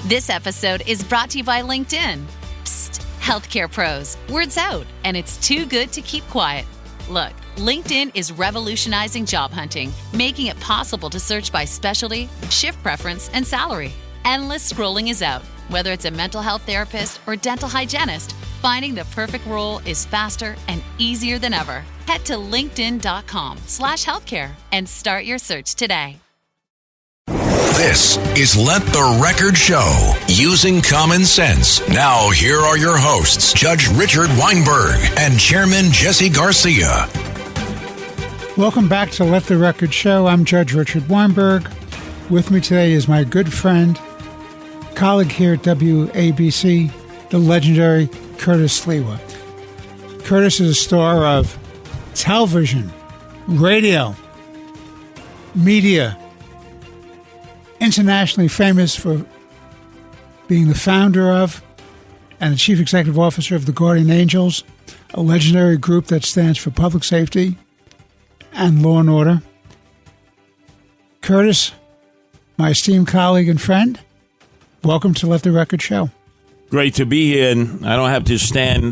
This episode is brought to you by LinkedIn. Psst, healthcare pros, word's out, and it's too good to keep quiet. Look, LinkedIn is revolutionizing job hunting, making it possible to search by specialty, shift preference, and salary. Endless scrolling is out. Whether it's a mental health therapist or dental hygienist, finding the perfect role is faster and easier than ever. Head to linkedin.com/healthcare and start your search today. This is Let the Record Show, using common sense. Now, here are your hosts, Judge Richard Weinberg and Chairman Jesse Garcia. Welcome back to Let the Record Show. I'm Judge Richard Weinberg. With me today is my good friend, colleague here at WABC, the legendary Curtis Sliwa. Curtis is a star of television, radio, media, internationally famous for being the founder of and the chief executive officer of the Guardian Angels, a legendary group that stands for public safety and law and order. Curtis, my esteemed colleague and friend, welcome to Let the Record Show. Great to be here, and I don't have to stand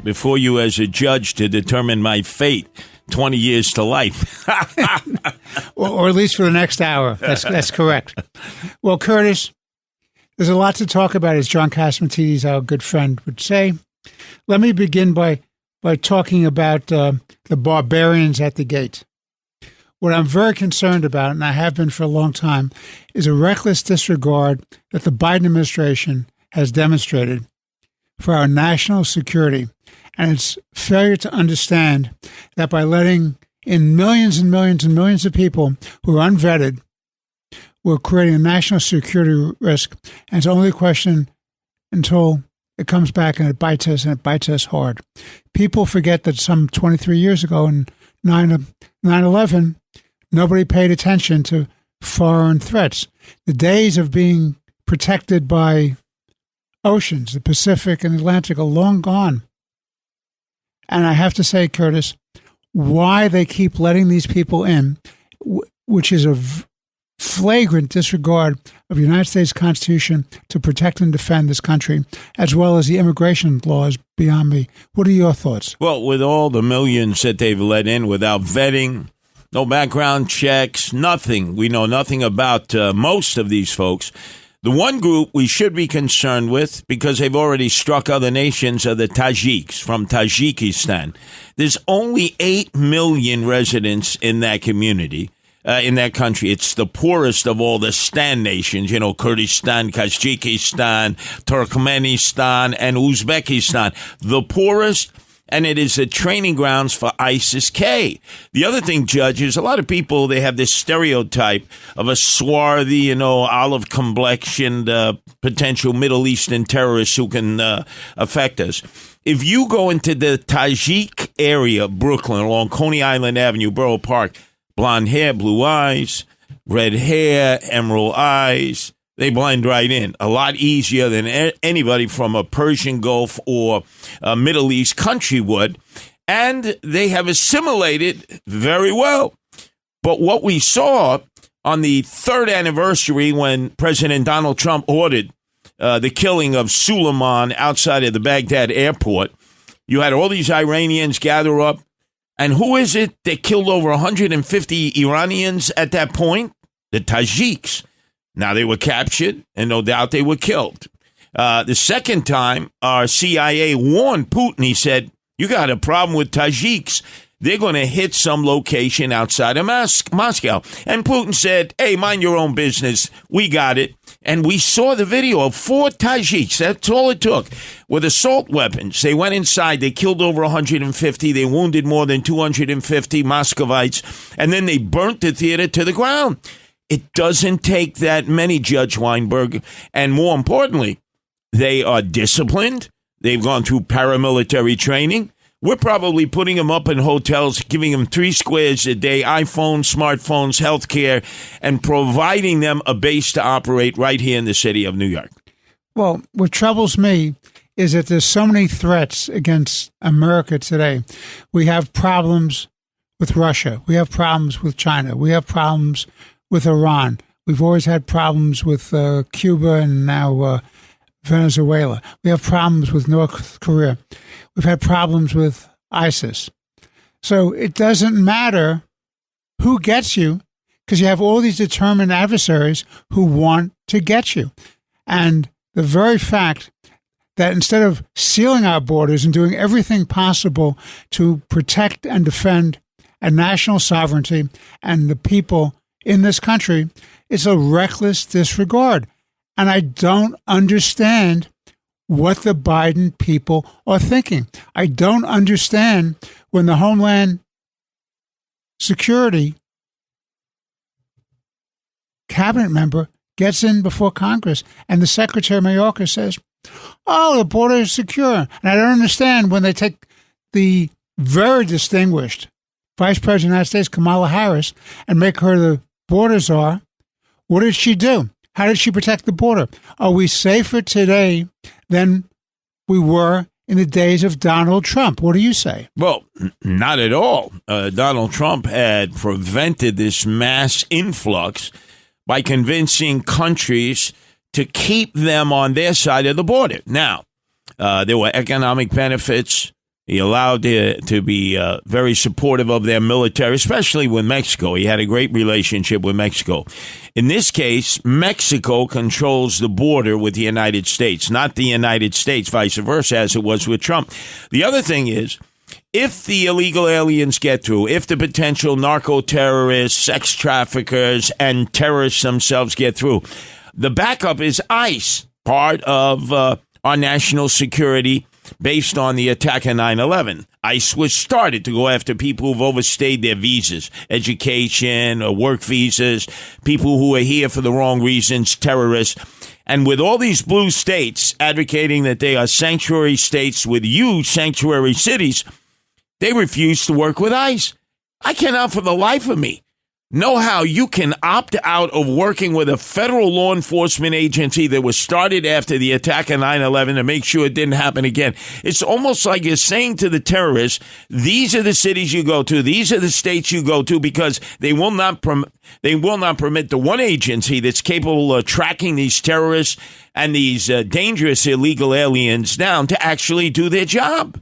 before you as a judge to determine my fate. 20 years to life. or at least for the next hour. That's correct. Well, Curtis, there's a lot to talk about, as John Catsimatidis, our good friend, would say. Let me begin by talking about the barbarians at the gate. What I'm very concerned about, and I have been for a long time, is a reckless disregard that the Biden administration has demonstrated for our national security, and its failure to understand that by letting in millions and millions and millions of people who are unvetted, we're creating a national security risk. And it's only a question until it comes back and it bites us hard. People forget that some 23 years ago in 9/11, nobody paid attention to foreign threats. The days of being protected by oceans, the Pacific and Atlantic, are long gone. And I have to say, Curtis, why they keep letting these people in, which is a flagrant disregard of the United States Constitution to protect and defend this country, as well as the immigration laws, beyond me. What are your thoughts? Well, with all the millions that they've let in without vetting, no background checks, nothing. We know nothing about most of these folks. The one group we should be concerned with, because they've already struck other nations, are the Tajiks from Tajikistan. There's only 8 million residents in that community, in that country. It's the poorest of all the Stan nations, Kurdistan, Tajikistan, Turkmenistan, and Uzbekistan. The poorest. And it is the training grounds for ISIS-K. The other thing, Judge, is a lot of people, they have this stereotype of a swarthy, olive-complexioned potential Middle Eastern terrorist who can affect us. If you go into the Tajik area of Brooklyn along Coney Island Avenue, Borough Park, blonde hair, blue eyes, red hair, emerald eyes, they blend right in a lot easier than anybody from a Persian Gulf or a Middle East country would. And they have assimilated very well. But what we saw on the third anniversary when President Donald Trump ordered the killing of Suleiman outside of the Baghdad airport, you had all these Iranians gather up. And who is it that killed over 150 Iranians at that point? The Tajiks. Now, they were captured, and no doubt they were killed. The second time, our CIA warned Putin. He said, you got a problem with Tajiks. They're going to hit some location outside of Moscow. And Putin said, hey, mind your own business. We got it. And we saw the video of 4 Tajiks. That's all it took. With assault weapons. They went inside. They killed over 150. They wounded more than 250 Muscovites. And then they burnt the theater to the ground. It doesn't take that many, Judge Weinberg. And more importantly, they are disciplined. They've gone through paramilitary training. We're probably putting them up in hotels, giving them 3 squares a day, iPhones, smartphones, healthcare, and providing them a base to operate right here in the city of New York. Well, what troubles me is that there's so many threats against America today. We have problems with Russia. We have problems with China. We have problems with Iran. We've always had problems with Cuba and now Venezuela. We have problems with North Korea. We've had problems with ISIS. So it doesn't matter who gets you, because you have all these determined adversaries who want to get you. And the very fact that instead of sealing our borders and doing everything possible to protect and defend a national sovereignty and the people in this country, it's a reckless disregard. And I don't understand what the Biden people are thinking. I don't understand when the Homeland Security cabinet member gets in before Congress and the Secretary of Mayorkas says, oh, the border is secure. And I don't understand when they take the very distinguished Vice President of the United States, Kamala Harris, and make her the border czar. What did she do? How did she protect the border? Are we safer today than we were in the days of Donald Trump? What do you say? Well, not at all. Donald Trump had prevented this mass influx by convincing countries to keep them on their side of the border. Now, there were economic benefits. He allowed to be very supportive of their military, especially with Mexico. He had a great relationship with Mexico. In this case, Mexico controls the border with the United States, not the United States, vice versa, as it was with Trump. The other thing is, if the illegal aliens get through, if the potential narco-terrorists, sex traffickers, and terrorists themselves get through, the backup is ICE, part of our national security based on the attack of 9/11. ICE was started to go after people who've overstayed their visas, education or work visas, people who are here for the wrong reasons, terrorists. And with all these blue states advocating that they are sanctuary states with huge sanctuary cities, they refuse to work with ICE. I cannot for the life of me know how you can opt out of working with a federal law enforcement agency that was started after the attack of 9/11 to make sure it didn't happen again. It's almost like you're saying to the terrorists, these are the cities you go to, these are the states you go to, because they will not permit the one agency that's capable of tracking these terrorists and these dangerous illegal aliens down to actually do their job.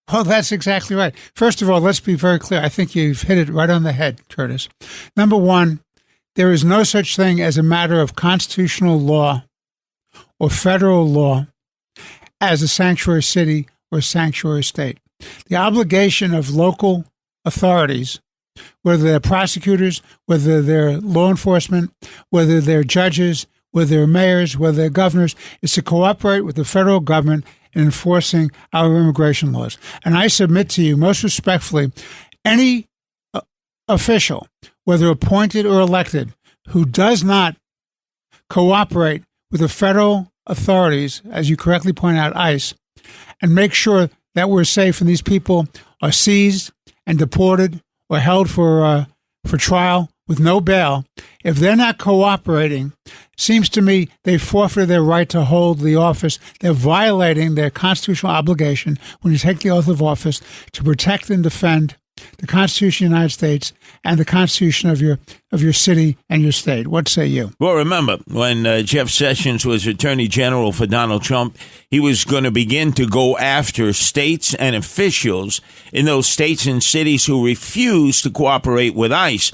Oh, that's exactly right. First of all, let's be very clear. I think you've hit it right on the head, Curtis. Number one, there is no such thing as a matter of constitutional law or federal law as a sanctuary city or sanctuary state. The obligation of local authorities, whether they're prosecutors, whether they're law enforcement, whether they're judges, whether they're mayors, whether they're governors, is to cooperate with the federal government in enforcing our immigration laws. And I submit to you, most respectfully, any official, whether appointed or elected, who does not cooperate with the federal authorities, as you correctly point out, ICE, and make sure that we're safe and these people are seized and deported or held for trial with no bail, if they're not cooperating, seems to me they forfeited their right to hold the office. They're violating their constitutional obligation when you take the oath of office to protect and defend the Constitution of the United States and the Constitution of your city and your state. What say you? Well, remember, when Jeff Sessions was Attorney General for Donald Trump, he was going to begin to go after states and officials in those states and cities who refuse to cooperate with ICE.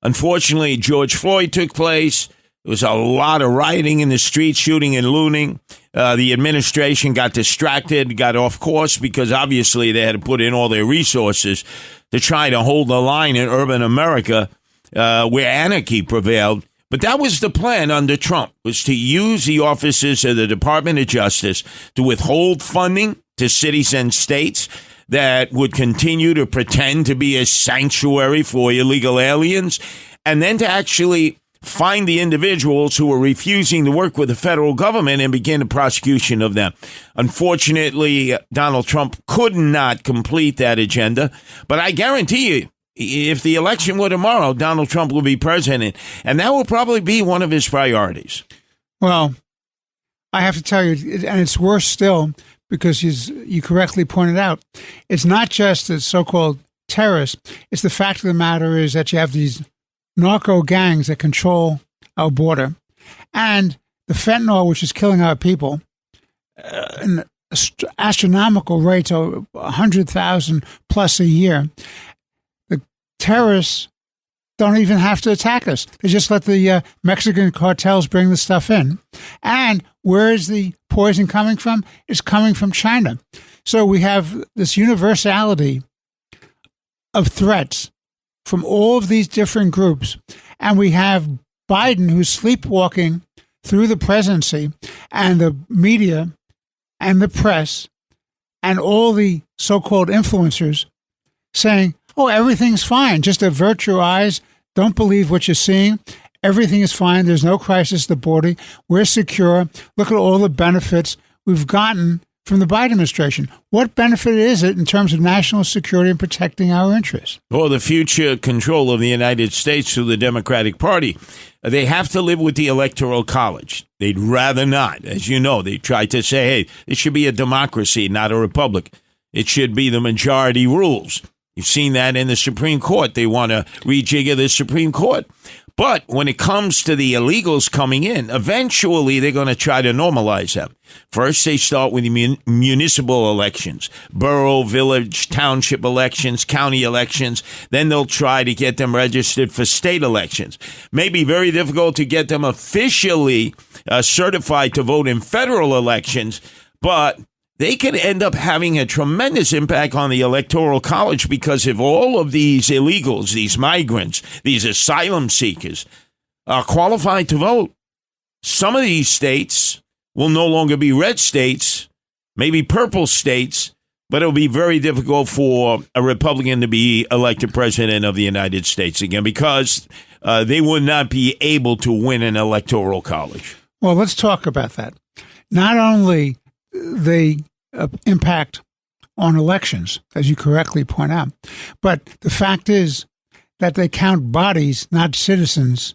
Unfortunately, George Floyd took place. There was a lot of rioting in the streets, shooting and looting. The administration got distracted, got off course, because obviously they had to put in all their resources to try to hold the line in urban America where anarchy prevailed. But that was the plan under Trump, was to use the offices of the Department of Justice to withhold funding to cities and states that would continue to pretend to be a sanctuary for illegal aliens, and then to actually find the individuals who were refusing to work with the federal government and begin the prosecution of them. Unfortunately, Donald Trump could not complete that agenda, but I guarantee you, if the election were tomorrow, Donald Trump will be president, and that will probably be one of his priorities. Well, I have to tell you, and it's worse still, because you correctly pointed out, it's not just the so-called terrorists. It's the fact of the matter is that you have these narco gangs that control our border, and the fentanyl, which is killing our people, in astronomical rates, over 100,000 plus a year. The terrorists don't even have to attack us. They just let the Mexican cartels bring the stuff in. And where is the poison coming from? It's coming from China. So we have this universality of threats from all of these different groups. And we have Biden, who's sleepwalking through the presidency, and the media and the press and all the so-called influencers saying, oh, everything's fine. Just avert your eyes. Don't believe what you're seeing. Everything is fine. There's no crisis at the border. We're secure. Look at all the benefits we've gotten from the Biden administration. What benefit is it in terms of national security and protecting our interests? Or the future control of the United States through the Democratic Party. They have to live with the Electoral College. They'd rather not. As you know, they tried to say, hey, it should be a democracy, not a republic. It should be the majority rules. You've seen that in the Supreme Court. They want to rejigger the Supreme Court. But when it comes to the illegals coming in, eventually they're going to try to normalize them. First, they start with municipal elections, borough, village, township elections, county elections. Then they'll try to get them registered for state elections. May be very difficult to get them officially certified to vote in federal elections, but they could end up having a tremendous impact on the Electoral College, because if all of these illegals, these migrants, these asylum seekers are qualified to vote, some of these states will no longer be red states, maybe purple states, but it'll be very difficult for a Republican to be elected president of the United States again, because they would not be able to win an Electoral College. Well, let's talk about that. Not only the impact on elections, as you correctly point out, but the fact is that they count bodies, not citizens,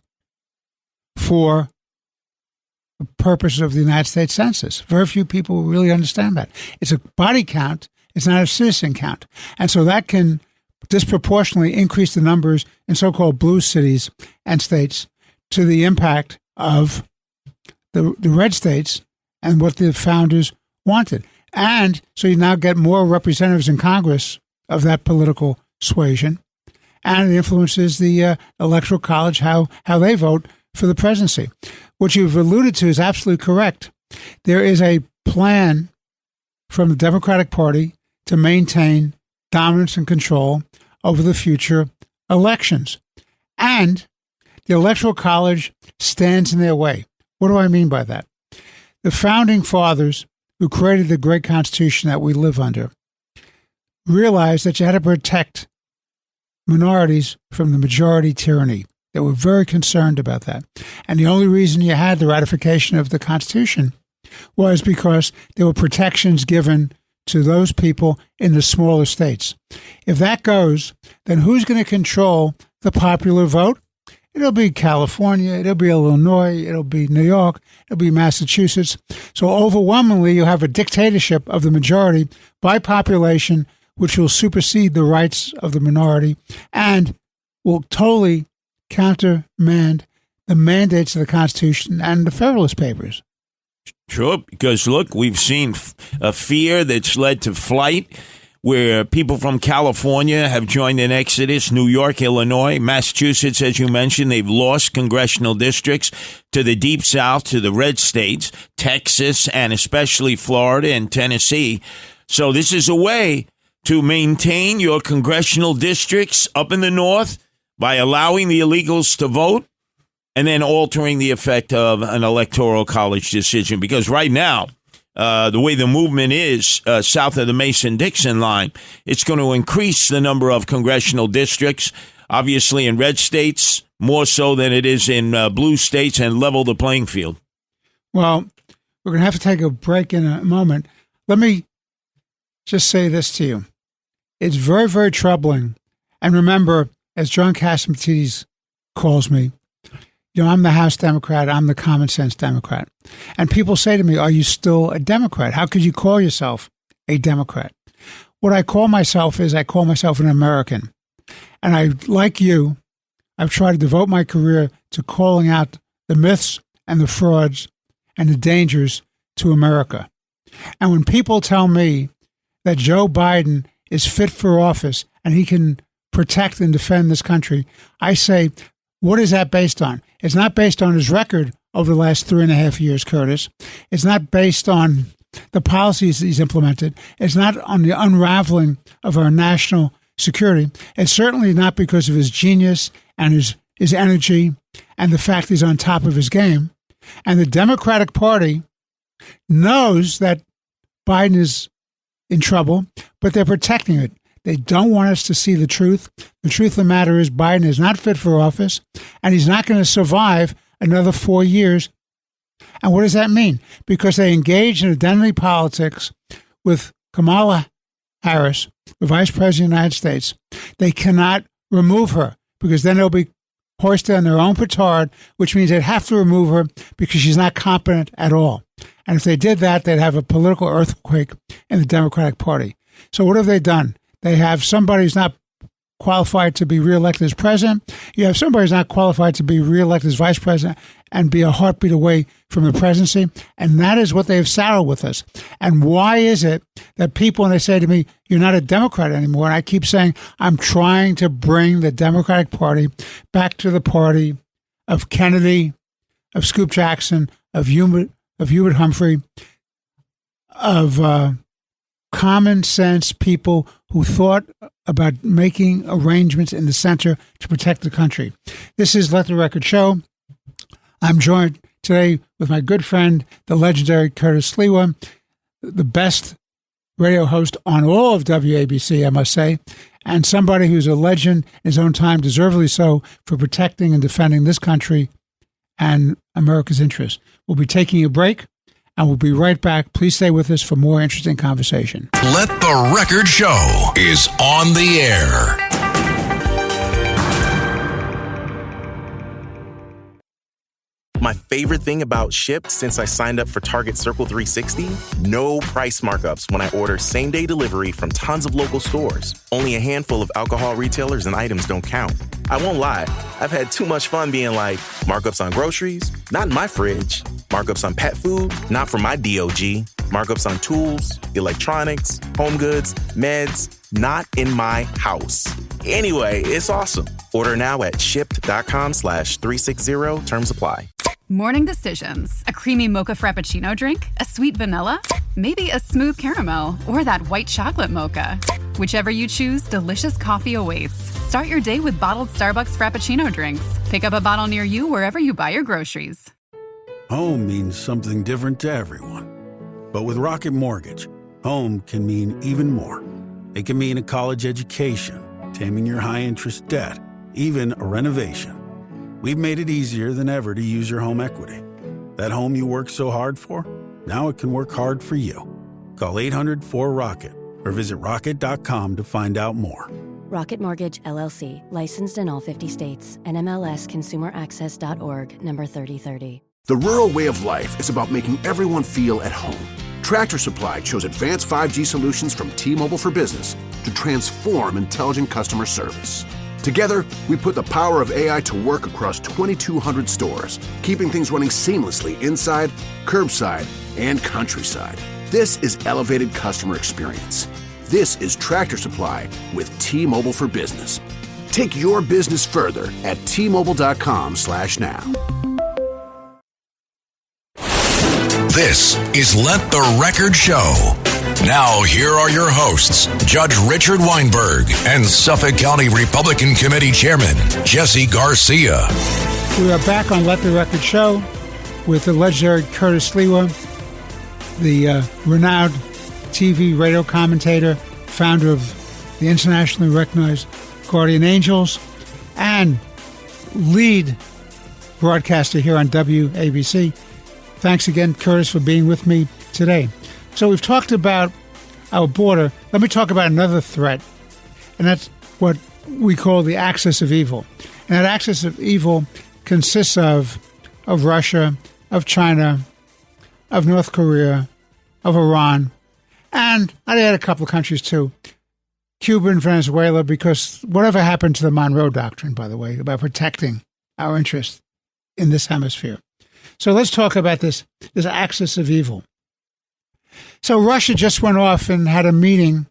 for the purpose of the United States Census. Very few people really understand that. It's a body count, it's not a citizen count. And so that can disproportionately increase the numbers in so-called blue cities and states to the impact of the red states and what the founders wanted. And so you now get more representatives in Congress of that political suasion, and it influences the Electoral College, how they vote for the presidency. What you've alluded to is absolutely correct. There is a plan from the Democratic Party to maintain dominance and control over the future elections. And the Electoral College stands in their way. What do I mean by that? The founding fathers who created the great Constitution that we live under realized that you had to protect minorities from the majority tyranny. They were very concerned about that. And the only reason you had the ratification of the Constitution was because there were protections given to those people in the smaller states. If that goes, then who's going to control the popular vote? It'll be California, it'll be Illinois, it'll be New York, it'll be Massachusetts. So overwhelmingly, you have a dictatorship of the majority by population, which will supersede the rights of the minority and will totally countermand the mandates of the Constitution and the Federalist Papers. Sure, because look, we've seen a fear that's led to flight, where people from California have joined an exodus. New York, Illinois, Massachusetts, as you mentioned, they've lost congressional districts to the Deep South, to the red states, Texas, and especially Florida and Tennessee. So this is a way to maintain your congressional districts up in the north by allowing the illegals to vote and then altering the effect of an Electoral College decision. Because right now, the way the movement is south of the Mason-Dixon line, it's going to increase the number of congressional districts, obviously in red states, more so than it is in blue states, and level the playing field. Well, we're going to have to take a break in a moment. Let me just say this to you. It's very, very troubling. And remember, as John Catsimatidis calls me, I'm the House Democrat. I'm the common sense Democrat. And people say to me, are you still a Democrat? How could you call yourself a Democrat? What I call myself is I call myself an American. And I, like you, I've tried to devote my career to calling out the myths and the frauds and the dangers to America. And when people tell me that Joe Biden is fit for office and he can protect and defend this country, I say, what is that based on? It's not based on his record over the last 3.5 years, Curtis. It's not based on the policies he's implemented. It's not on the unraveling of our national security. It's certainly not because of his genius and his energy and the fact he's on top of his game. And the Democratic Party knows that Biden is in trouble, but they're protecting it. They don't want us to see the truth. The truth of the matter is Biden is not fit for office, and he's not going to survive another 4 years. And what does that mean? Because they engage in identity politics with Kamala Harris, the Vice President of the United States. They cannot remove her because then they'll be hoisted on their own petard, which means they'd have to remove her because she's not competent at all. And if they did that, they'd have a political earthquake in the Democratic Party. So what have they done? They have somebody who's not qualified to be reelected as president. You have somebody who's not qualified to be reelected as vice president and be a heartbeat away from the presidency. And that is what they've saddled with us. And why is it that people, when they say to me, you're not a Democrat anymore, and I keep saying, I'm trying to bring the Democratic Party back to the party of Kennedy, of Scoop Jackson, of Hubert Humphrey, of common sense people who thought about making arrangements in the center to protect the country. This is Let the Record Show. I'm joined today with my good friend, the legendary Curtis Sliwa, the best radio host on all of WABC, I must say, and somebody who's a legend in his own time, deservedly so, for protecting and defending this country and America's interests. We'll be taking a break, and we'll be right back. Please stay with us for more interesting conversation. Let the Record Show is on the air. My favorite thing about Shipt since I signed up for Target Circle 360? No price markups when I order same-day delivery from tons of local stores. Only a handful of alcohol retailers and items don't count. I won't lie, I've had too much fun being like, markups on groceries? Not in my fridge. Markups on pet food? Not for my DOG. Markups on tools, electronics, home goods, meds? Not in my house. Anyway, it's awesome. Order now at shipt.com/360. Terms apply. Morning decisions. A creamy mocha frappuccino drink? A sweet vanilla? Maybe a smooth caramel or that white chocolate mocha. Whichever you choose, delicious coffee awaits. Start your day with bottled Starbucks Frappuccino drinks. Pick up a bottle near you wherever you buy your groceries. Home means something different to everyone. But with Rocket Mortgage, home can mean even more. It can mean a college education, taming your high-interest debt, even a renovation. We've made it easier than ever to use your home equity. That home you worked so hard for, now it can work hard for you. Call 800-4ROCKET or visit rocket.com to find out more. Rocket Mortgage, LLC, licensed in all 50 states. NMLSconsumeraccess.org, number 3030. The rural way of life is about making everyone feel at home. Tractor Supply chose advanced 5G solutions from T-Mobile for Business to transform intelligent customer service. Together, we put the power of AI to work across 2,200 stores, keeping things running seamlessly inside, curbside, and countryside. This is elevated customer experience. This is Tractor Supply with T-Mobile for Business. Take your business further at T-Mobile.com/now. This is Let the Record Show. Now, here are your hosts, Judge Richard Weinberg and Suffolk County Republican Committee Chairman Jesse Garcia. We are back on Let the Record Show with the legendary Curtis Sliwa, the renowned TV radio commentator, founder of the internationally recognized Guardian Angels, and lead broadcaster here on WABC. Thanks again, Curtis, for being with me today. So we've talked about our border. Let me talk about another threat, and that's what we call the axis of evil. And that axis of evil consists of Russia, of China, of North Korea, of Iran, and I'd add a couple of countries too, Cuba and Venezuela, because whatever happened to the Monroe Doctrine, by the way, about protecting our interests? in this hemisphere. So let's talk about this axis of evil. So Russia just went off and had a meeting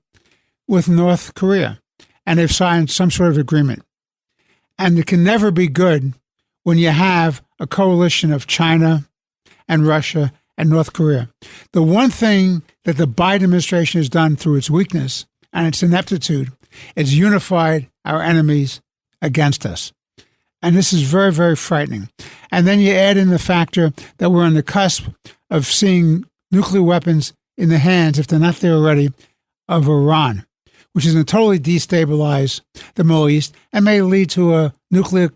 with North Korea, and they've signed some sort of agreement. And it can never be good when you have a coalition of China and Russia and North Korea. The one thing that the Biden administration has done through its weakness and its ineptitude is unified our enemies against us. And this is very, very frightening. And then you add in the factor that we're on the cusp of seeing nuclear weapons in the hands, if they're not there already, of Iran, which is going to totally destabilize the Middle East and may lead to a nuclear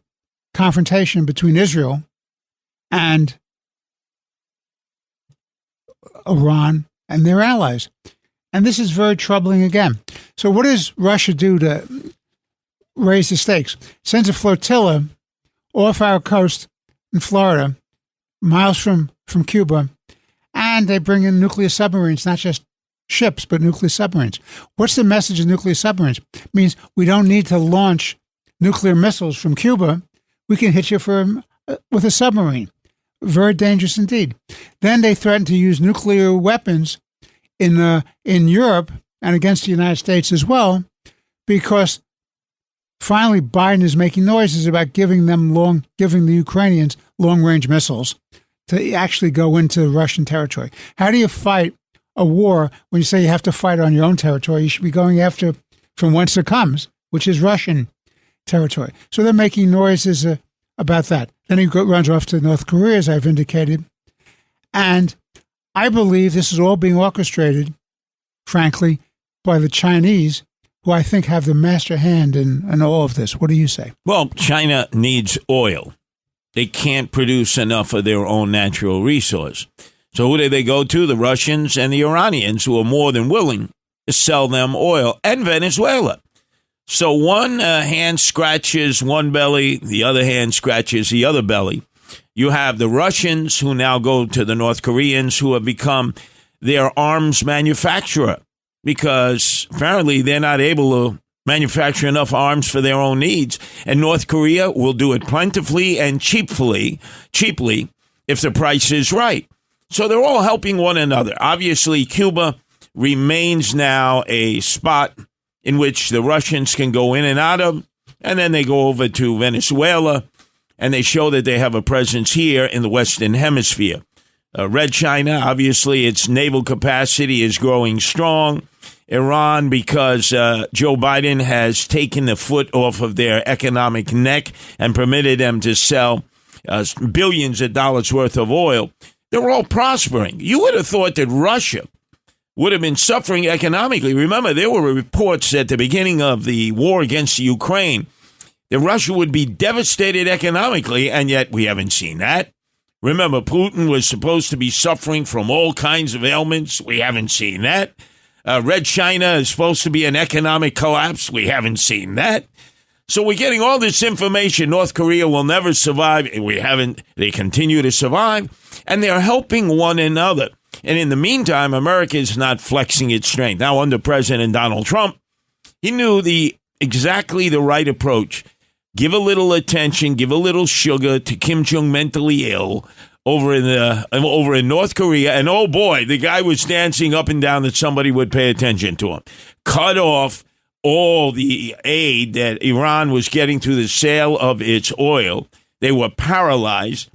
confrontation between Israel and Iran and their allies. And this is very troubling again. So what does Russia do to raise the stakes? Sends a flotilla off our coast in Florida, miles from Cuba, and they bring in nuclear submarines, not just ships, but nuclear submarines. What's the message of nuclear submarines? It means we don't need to launch nuclear missiles from Cuba. We can hit you with a submarine. Very dangerous indeed. Then they threaten to use nuclear weapons in Europe and against the United States as well, because finally Biden is making noises about giving the Ukrainians long-range missiles to actually go into Russian territory. How do you fight a war when you say you have to fight on your own territory? You should be going after from whence it comes, which is Russian territory. So they're making noises about that. Then he runs off to North Korea, as I've indicated. And I believe this is all being orchestrated, frankly, by the Chinese, who I think have the master hand in all of this. What do you say? Well, China needs oil. They can't produce enough of their own natural resource. So who do they go to? The Russians and the Iranians, who are more than willing to sell them oil, and Venezuela. So one hand scratches one belly, the other hand scratches the other belly. You have the Russians who now go to the North Koreans, who have become their arms manufacturer, because apparently they're not able to manufacture enough arms for their own needs. And North Korea will do it plentifully and cheaply if the price is right. So they're all helping one another. Obviously, Cuba remains now a spot in which the Russians can go in and out of, and then they go over to Venezuela, and they show that they have a presence here in the Western Hemisphere. Red China, obviously, its naval capacity is growing strong. Iran, because Joe Biden has taken the foot off of their economic neck and permitted them to sell billions of dollars worth of oil. They're all prospering. You would have thought that Russia would have been suffering economically. Remember, there were reports at the beginning of the war against Ukraine that Russia would be devastated economically, and yet we haven't seen that. Remember, Putin was supposed to be suffering from all kinds of ailments. We haven't seen that. Red China is supposed to be an economic collapse. We haven't seen that. So we're getting all this information. North Korea will never survive. They continue to survive, and they're helping one another. And in the meantime, America is not flexing its strength. Now, under President Donald Trump, he knew exactly the right approach. Give a little attention, give a little sugar to Kim Jong mentally ill over in North Korea. And oh boy, the guy was dancing up and down that somebody would pay attention to him. Cut off all the aid that Iran was getting through the sale of its oil. They were paralyzed.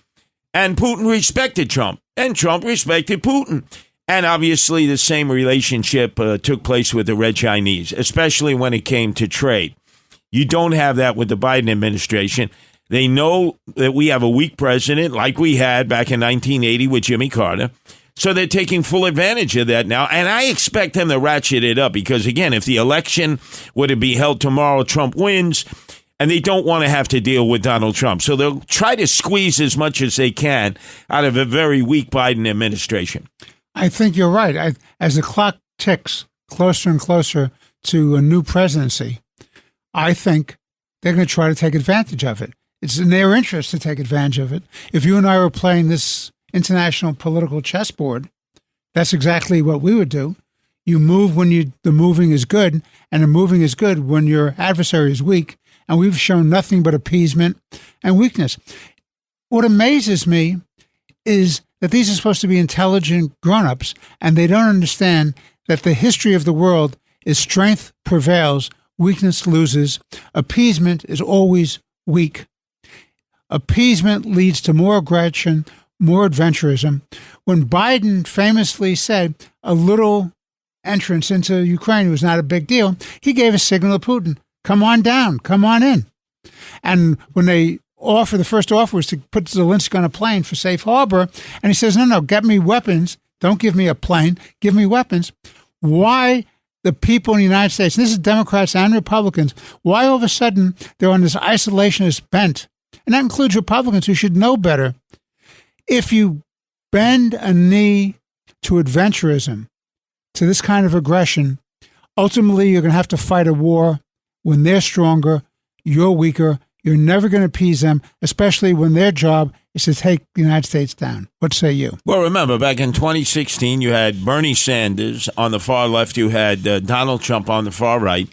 And Putin respected Trump, and Trump respected Putin. And obviously the same relationship took place with the Red Chinese, especially when it came to trade. You don't have that with the Biden administration. They know that we have a weak president like we had back in 1980 with Jimmy Carter. So they're taking full advantage of that now. And I expect them to ratchet it up because, again, if the election were to be held tomorrow, Trump wins, and they don't want to have to deal with Donald Trump. So they'll try to squeeze as much as they can out of a very weak Biden administration. I think you're right. As the clock ticks closer and closer to a new presidency, I think they're going to try to take advantage of it. It's in their interest to take advantage of it. If you and I were playing this international political chessboard, that's exactly what we would do. You move when the moving is good, and the moving is good when your adversary is weak. And we've shown nothing but appeasement and weakness. what amazes me is that these are supposed to be intelligent grown-ups, and they don't understand that the history of the world is strength prevails, weakness loses. Appeasement is always weak. Appeasement leads to more aggression, more adventurism. When Biden famously said a little entrance into Ukraine was not a big deal, he gave a signal to Putin, come on down, come on in. And when the first offer was to put Zelensky on a plane for safe harbor, and he says, no, get me weapons. Don't give me a plane, give me weapons. Why the people in the United States, and this is Democrats and Republicans, why all of a sudden they're on this isolationist bent? And that includes Republicans who should know better. If you bend a knee to adventurism, to this kind of aggression, ultimately you're going to have to fight a war when they're stronger, you're weaker. You're never going to appease them, especially when their job is to take the United States down. What say you? Well, remember, back in 2016, you had Bernie Sanders on the far left. You had Donald Trump on the far right,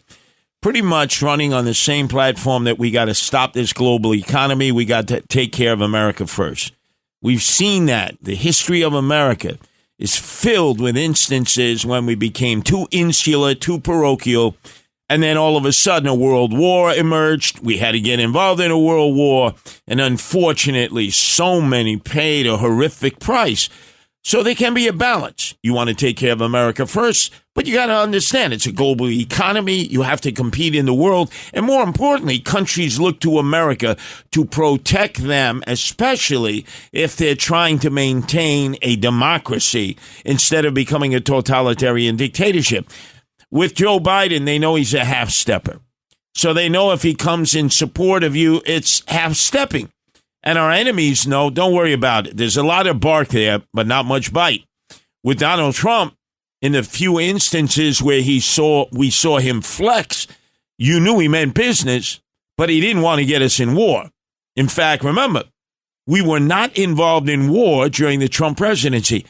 pretty much running on the same platform that we got to stop this global economy. We got to take care of America first. We've seen that. The history of America is filled with instances when we became too insular, too parochial, and then all of a sudden a world war emerged. We had to get involved in a world war, and unfortunately so many paid a horrific price. So there can be a balance. You want to take care of America first, but you got to understand it's a global economy. You have to compete in the world. And more importantly, countries look to America to protect them, especially if they're trying to maintain a democracy instead of becoming a totalitarian dictatorship. With Joe Biden, they know he's a half-stepper. So they know if he comes in support of you, it's half-stepping. And our enemies know, don't worry about it. There's a lot of bark there, but not much bite. With Donald Trump, in the few instances where we saw him flex, you knew he meant business, but he didn't want to get us in war. In fact, remember, we were not involved in war during the Trump presidency.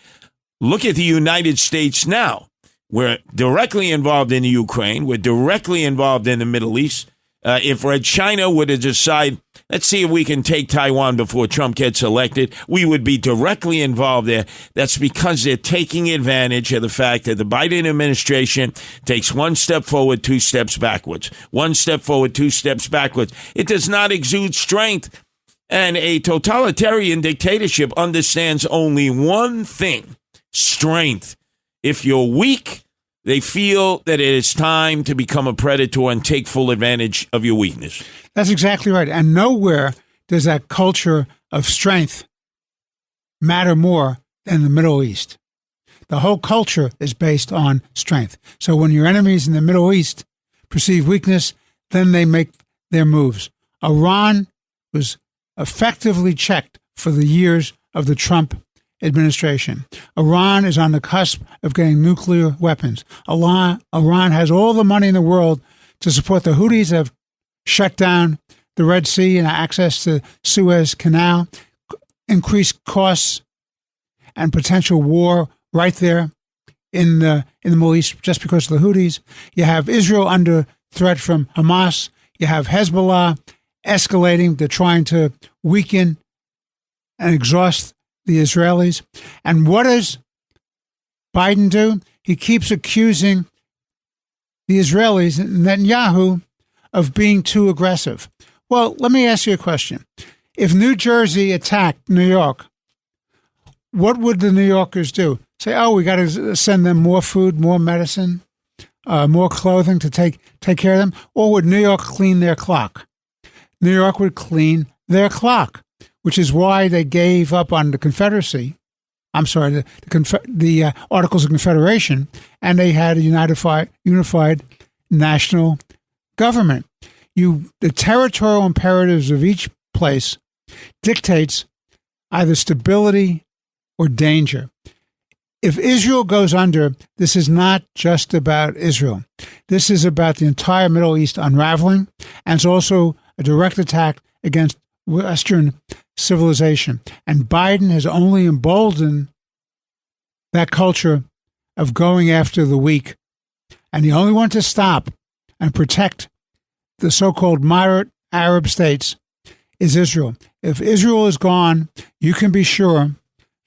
Look at the United States now. We're directly involved in the Ukraine. We're directly involved in the Middle East. If Red China were to decide, let's see if we can take Taiwan before Trump gets elected, we would be directly involved there. That's because they're taking advantage of the fact that the Biden administration takes one step forward, two steps backwards. One step forward, two steps backwards. It does not exude strength. And a totalitarian dictatorship understands only one thing, strength. If you're weak, they feel that it is time to become a predator and take full advantage of your weakness. That's exactly right. And nowhere does that culture of strength matter more than the Middle East. The whole culture is based on strength. So when your enemies in the Middle East perceive weakness, then they make their moves. Iran was effectively checked for the years of the Trump administration. Iran is on the cusp of getting nuclear weapons. Iran has all the money in the world to support the Houthis have shut down the Red Sea and access to Suez Canal, increased costs and potential war right there in the Middle East just because of the Houthis. You have Israel under threat from Hamas. You have Hezbollah escalating. They're trying to weaken and exhaust the Israelis. And what does Biden do? He keeps accusing the Israelis, Netanyahu, of being too aggressive. Well, let me ask you a question. If New Jersey attacked New York, what would the New Yorkers do? Say, oh, we got to send them more food, more medicine, more clothing to take care of them? Or would New York clean their clock? New York would clean their clock, which is why they gave up on the Confederacy. I'm sorry, the Articles of Confederation, and they had a unified national government. The territorial imperatives of each place dictates either stability or danger. If Israel goes under, this is not just about Israel. This is about the entire Middle East unraveling, and it's also a direct attack against Western civilization. And Biden has only emboldened that culture of going after the weak. And the only one to stop and protect the so-called moderate Arab states is Israel. if Israel is gone, you can be sure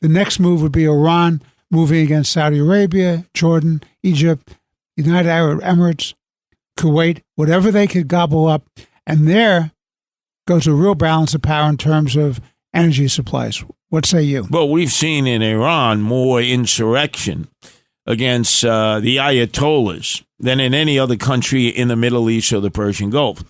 the next move would be Iran moving against Saudi Arabia, Jordan, Egypt, United Arab Emirates, Kuwait, whatever they could gobble up. And there goes a real balance of power in terms of energy supplies. What say you? Well, we've seen in Iran more insurrection against the Ayatollahs than in any other country in the Middle East or the Persian Gulf.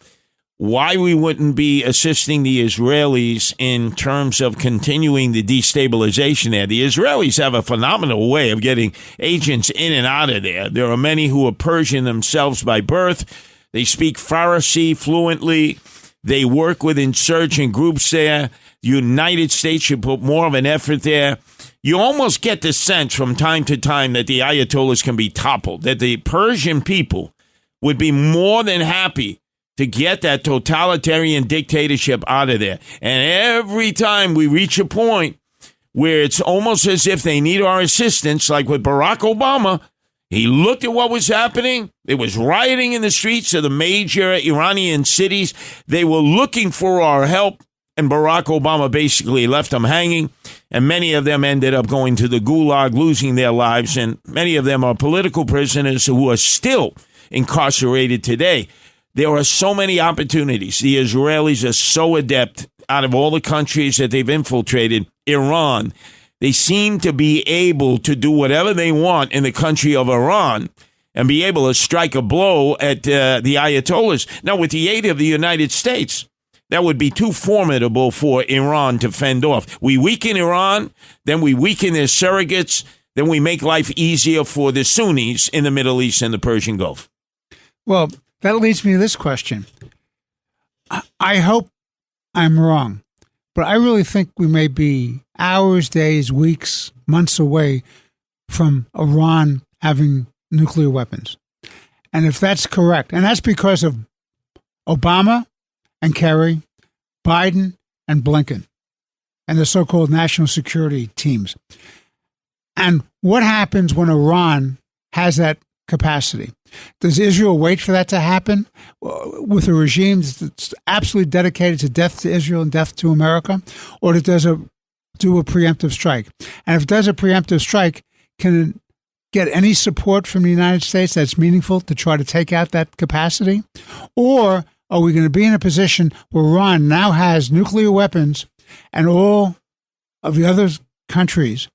Why we wouldn't be assisting the Israelis in terms of continuing the destabilization there. The Israelis have a phenomenal way of getting agents in and out of there. There are many who are Persian themselves by birth. They speak Farsi fluently. They work with insurgent groups there. The United States should put more of an effort there. You almost get the sense from time to time that the Ayatollahs can be toppled, that the Persian people would be more than happy to get that totalitarian dictatorship out of there. And every time we reach a point where it's almost as if they need our assistance, like with Barack Obama, he looked at what was happening. There was rioting in the streets of the major Iranian cities. They were looking for our help, and Barack Obama basically left them hanging, and many of them ended up going to the gulag, losing their lives, and many of them are political prisoners who are still incarcerated today. There are so many opportunities. The Israelis are so adept out of all the countries that they've infiltrated. Iran, they seem to be able to do whatever they want in the country of Iran and be able to strike a blow at the Ayatollahs. Now, with the aid of the United States, that would be too formidable for Iran to fend off. We weaken Iran, then we weaken their surrogates, then we make life easier for the Sunnis in the Middle East and the Persian Gulf. Well, that leads me to this question. I hope I'm wrong, but I really think we may be hours, days, weeks, months away from Iran having nuclear weapons. And if that's correct, and that's because of Obama and Kerry, Biden and Blinken, and the so-called national security teams. And what happens when Iran has that capacity? Does Israel wait for that to happen with a regime that's absolutely dedicated to death to Israel and death to America? Or does it do a preemptive strike? And if it does a preemptive strike, can it get any support from the United States that's meaningful to try to take out that capacity? Or are we going to be in a position where Iran now has nuclear weapons and all of the other countries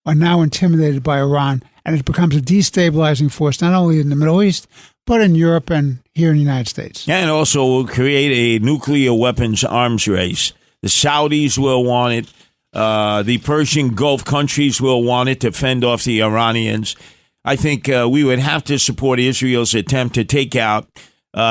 are now intimidated by Iran, and it becomes a destabilizing force, not only in the Middle East, but in Europe and here in the United States? And also will create a nuclear weapons arms race. The Saudis will want it. The Persian Gulf countries will want it to fend off the Iranians. I think we would have to support Israel's attempt to take out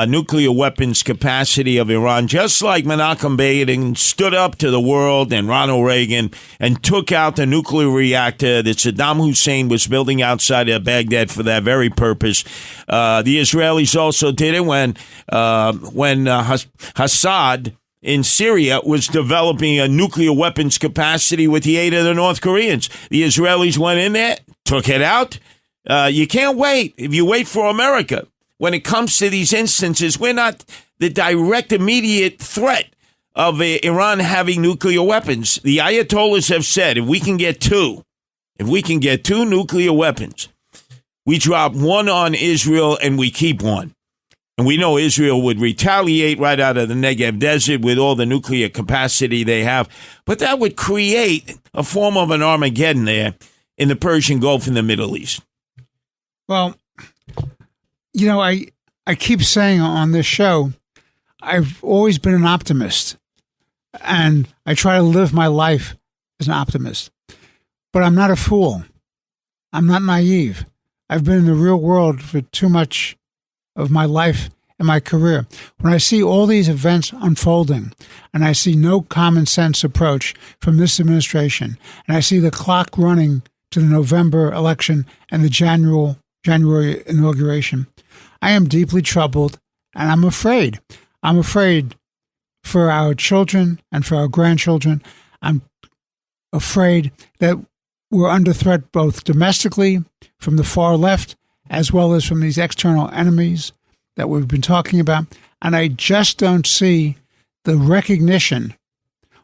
nuclear weapons capacity of Iran, just like Menachem Begin stood up to the world and Ronald Reagan and took out the nuclear reactor that Saddam Hussein was building outside of Baghdad for that very purpose. The Israelis also did it when Assad in Syria was developing a nuclear weapons capacity with the aid of the North Koreans. The Israelis went in there, took it out. You can't wait. If you wait for America, when it comes to these instances, we're not the direct immediate threat of Iran having nuclear weapons. The Ayatollahs have said if we can get two nuclear weapons, we drop one on Israel and we keep one. And we know Israel would retaliate right out of the Negev desert with all the nuclear capacity they have. But that would create a form of an Armageddon there in the Persian Gulf in the Middle East. Well, you know, I keep saying on this show, I've always been an optimist, and I try to live my life as an optimist. But I'm not a fool. I'm not naive. I've been in the real world for too much of my life and my career. When I see all these events unfolding, and I see no common sense approach from this administration, and I see the clock running to the November election and the January inauguration, I am deeply troubled, and I'm afraid. I'm afraid for our children and for our grandchildren. I'm afraid that we're under threat both domestically from the far left as well as from these external enemies that we've been talking about. And I just don't see the recognition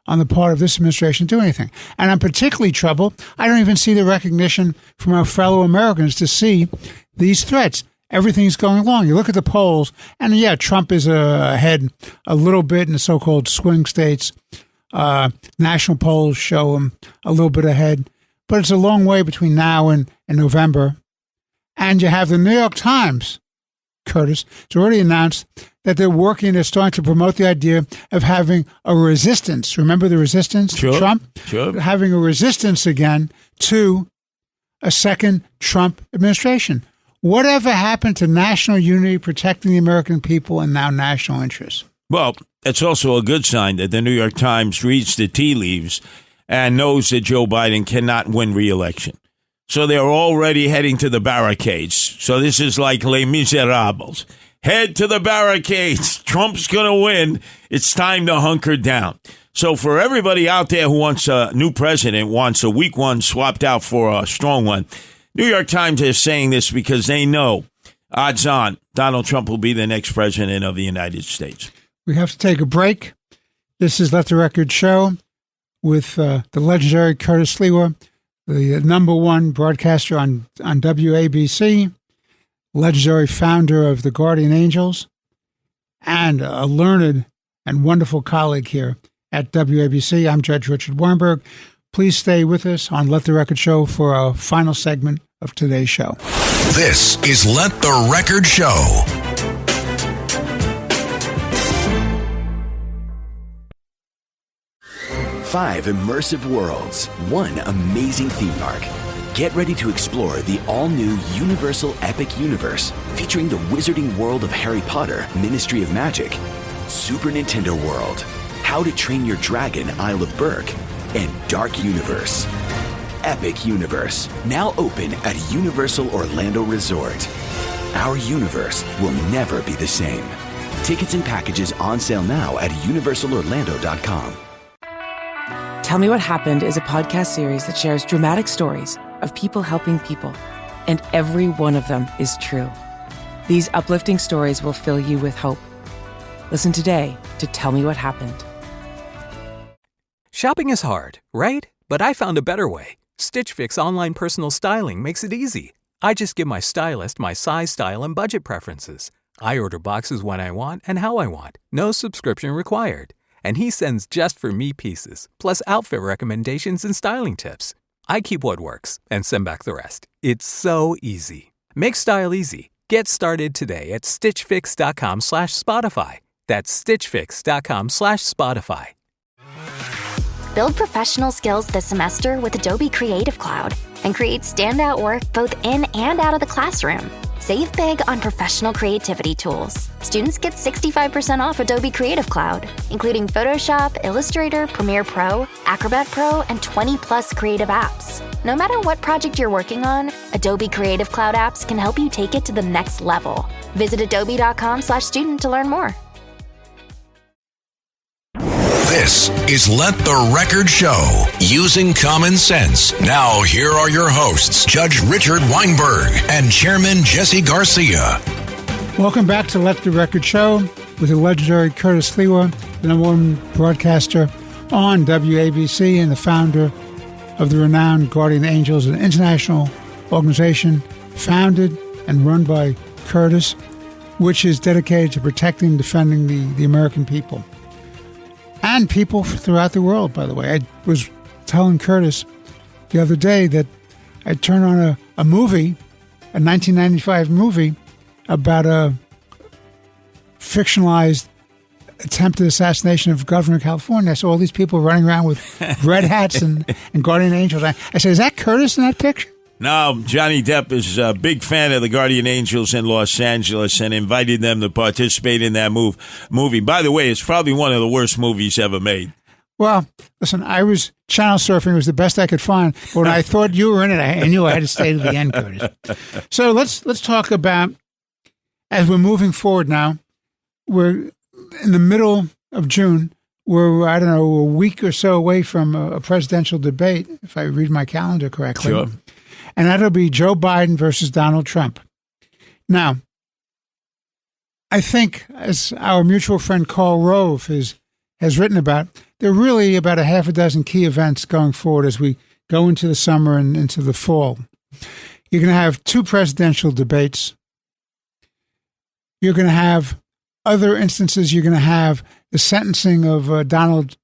on the part of this administration to do anything. And I'm particularly troubled. I don't even see the recognition from our fellow Americans to see these threats. Everything's going along. You look at the polls, and yeah, Trump is ahead a little bit in the so-called swing states. National polls show him a little bit ahead, but it's a long way between now and November. And you have the New York Times, Curtis, it's already announced that they're starting to promote the idea of having a resistance. Remember the resistance to Trump? Sure. Having a resistance again to a second Trump administration. Whatever happened to national unity, protecting the American people, and now national interests? Well, it's also a good sign that the New York Times reads the tea leaves and knows that Joe Biden cannot win re-election. So they're already heading to the barricades. So this is like Les Miserables. Head to the barricades. Trump's going to win. It's time to hunker down. So for everybody out there who wants a new president, wants a weak one swapped out for a strong one, New York Times is saying this because they know, odds on, Donald Trump will be the next president of the United States. We have to take a break. This is Let the Record Show with the legendary Curtis Sliwa, the number one broadcaster on WABC, legendary founder of the Guardian Angels, and a learned and wonderful colleague here at WABC. I'm Judge Richard Weinberg. Please stay with us on Let the Record Show for our final segment of today's show. This is Let the Record Show. Five immersive worlds, one amazing theme park. Get ready to explore the all-new Universal Epic Universe, featuring the wizarding world of Harry Potter, Ministry of Magic, Super Nintendo World, How to Train Your Dragon, Isle of Berk, and Dark Universe. Epic Universe, now open at Universal Orlando Resort. Our universe will never be the same. Tickets and packages on sale now at universalorlando.com. Tell Me What Happened is a podcast series that shares dramatic stories of people helping people, and every one of them is true. These uplifting stories will fill you with hope. Listen today to Tell Me What Happened. Shopping is hard, right? But I found a better way. Stitch Fix online personal styling makes it easy. I just give my stylist my size, style, and budget preferences. I order boxes when I want and how I want. No subscription required. And he sends just for me pieces, plus outfit recommendations and styling tips. I keep what works and send back the rest. It's so easy. Make style easy. Get started today at stitchfix.com/Spotify. That's stitchfix.com/Spotify. Build professional skills this semester with Adobe Creative Cloud and create standout work both in and out of the classroom. Save big on professional creativity tools. Students get 65% off Adobe Creative Cloud, including Photoshop, Illustrator, Premiere Pro, Acrobat Pro, and 20+ creative apps. No matter what project you're working on, Adobe Creative Cloud apps can help you take it to the next level. Visit adobe.com/student to learn more. This is Let the Record Show, using common sense. Now, here are your hosts, Judge Richard Weinberg and Chairman Jesse Garcia. Welcome back to Let the Record Show with the legendary Curtis Sliwa, the number one broadcaster on WABC and the founder of the renowned Guardian Angels, an international organization founded and run by Curtis, which is dedicated to protecting and defending the American people. And people throughout the world, by the way. I was telling Curtis the other day that I turned on a movie, a 1995 movie, about a fictionalized attempted assassination of Governor of California. I saw all these people running around with red hats and Guardian Angels. I said, is that Curtis in that picture? No, Johnny Depp is a big fan of the Guardian Angels in Los Angeles and invited them to participate in that movie. By the way, it's probably one of the worst movies ever made. Well, listen, I was channel surfing. It was the best I could find. But when I thought you were in it, I knew I had to stay to the end, Curtis. So let's talk about, as we're moving forward now, we're in the middle of June. We're, I don't know, a week or so away from a presidential debate, if I read my calendar correctly. Sure. And that'll be Joe Biden versus Donald Trump. Now, I think, as our mutual friend Karl Rove has written about, there are really about a half a dozen key events going forward as we go into the summer and into the fall. You're going to have 2 presidential debates. You're going to have other instances. You're going to have the sentencing of Donald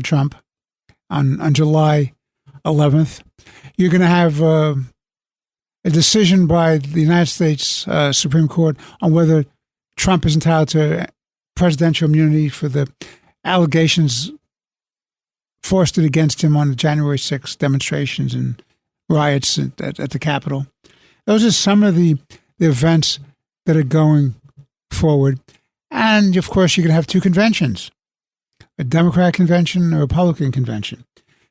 Trump on July 11th. You're going to have a decision by the United States Supreme Court on whether Trump is entitled to presidential immunity for the allegations foisted against him on the January 6th demonstrations and riots at the Capitol. Those are some of the events that are going forward. And, of course, you're going to have 2 conventions, a Democratic convention and a Republican convention.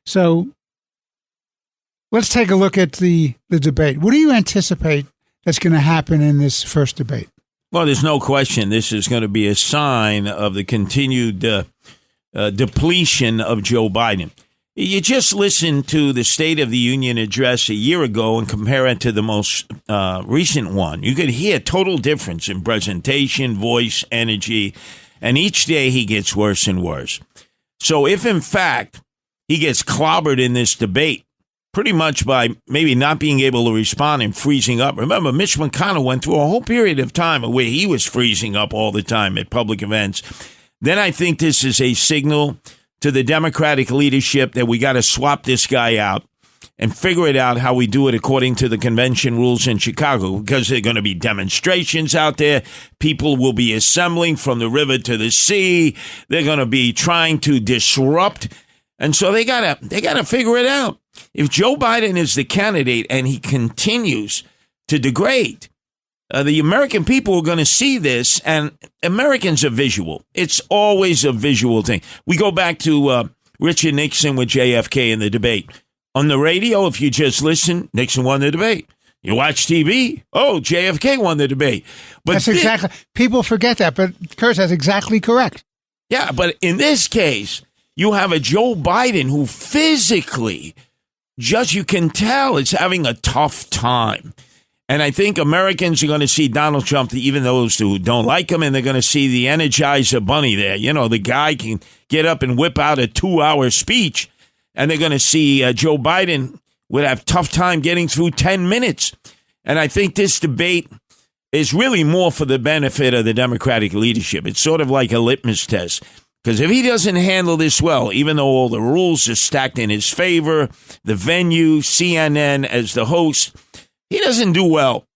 So let's take a look at the debate. What do you anticipate that's going to happen in this first debate? Well, there's no question this is going to be a sign of the continued depletion of Joe Biden. You just listen to the State of the Union address a year ago and compare it to the most recent one. You could hear total difference in presentation, voice, energy, and each day he gets worse and worse. So if, in fact, he gets clobbered in this debate, pretty much by maybe not being able to respond and freezing up. Remember, Mitch McConnell went through a whole period of time where he was freezing up all the time at public events. Then I think this is a signal to the Democratic leadership that we got to swap this guy out and figure it out how we do it according to the convention rules in Chicago, because there are going to be demonstrations out there. People will be assembling from the river to the sea. They're going to be trying to disrupt. And so they gotta figure it out. If Joe Biden is the candidate and he continues to degrade, the American people are going to see this, and Americans are visual. It's always a visual thing. We go back to Richard Nixon with JFK in the debate. On the radio, if you just listen, Nixon won the debate. You watch TV, JFK won the debate. But that's exactly, people forget that, but Curtis, that's exactly correct. Yeah, but in this case, you have a Joe Biden who physically, just you can tell, is having a tough time. And I think Americans are going to see Donald Trump, even those who don't like him, and they're going to see the Energizer Bunny there. You know, the guy can get up and whip out a 2-hour speech, and they're going to see Joe Biden would have tough time getting through 10 minutes. And I think this debate is really more for the benefit of the Democratic leadership. It's sort of like a litmus test. Because if he doesn't handle this well, even though all the rules are stacked in his favor, the venue, CNN as the host, he doesn't do well.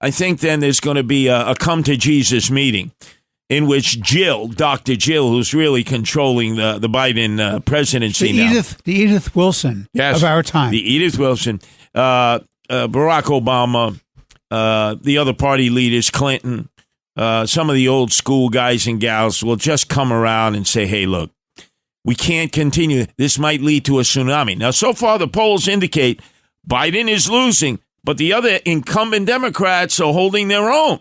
I think then there's going to be a come to Jesus meeting in which Dr. Jill, who's really controlling the Biden presidency now. The Edith Wilson of our time. The Edith Wilson, Barack Obama, the other party leaders, Clinton, some of the old school guys and gals will just come around and say, hey, look, we can't continue. This might lead to a tsunami. Now, so far, the polls indicate Biden is losing, but the other incumbent Democrats are holding their own.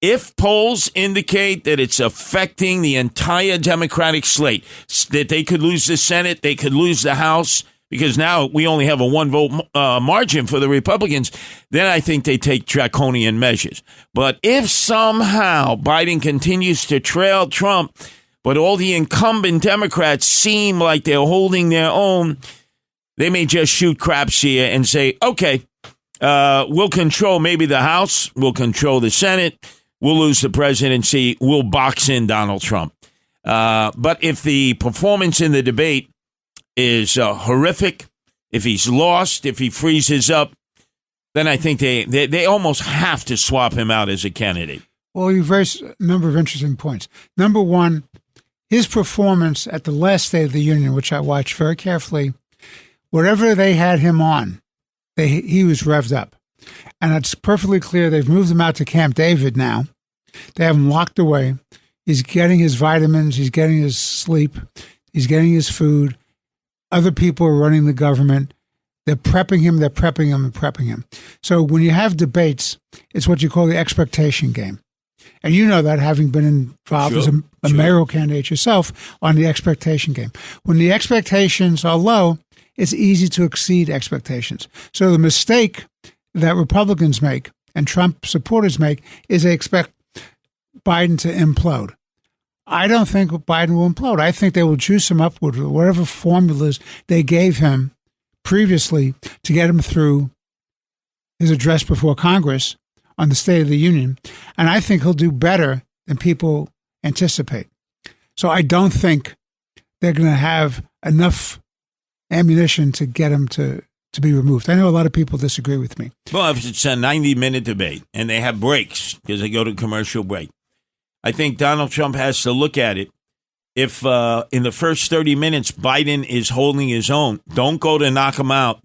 If polls indicate that it's affecting the entire Democratic slate, that they could lose the Senate, they could lose the House, because now we only have a 1-vote margin for the Republicans, then I think they take draconian measures. But if somehow Biden continues to trail Trump, but all the incumbent Democrats seem like they're holding their own, they may just shoot craps here and say, okay, we'll control maybe the House, we'll control the Senate, we'll lose the presidency, we'll box in Donald Trump. But if the performance in the debate is horrific, if he's lost, if he freezes up, then I think they almost have to swap him out as a candidate. Well, you've raised a number of interesting points. Number one, his performance at the last State of the Union, which I watched very carefully, whatever they had him on, he was revved up. And it's perfectly clear they've moved him out to Camp David now. They have him locked away. He's getting his vitamins. He's getting his sleep. He's getting his food. Other people are running the government. They're prepping him. So when you have debates, it's what you call the expectation game. And you know that, having been involved as a mayoral candidate yourself, on the expectation game. When the expectations are low, it's easy to exceed expectations. So the mistake that Republicans make and Trump supporters make is they expect Biden to implode. I don't think Biden will implode. I think they will juice him up with whatever formulas they gave him previously to get him through his address before Congress on the State of the Union. And I think he'll do better than people anticipate. So I don't think they're going to have enough ammunition to get him to be removed. I know a lot of people disagree with me. Well, if it's a 90-minute debate and they have breaks because they go to commercial break, I think Donald Trump has to look at it. If in the first 30 minutes Biden is holding his own, don't go to knock him out.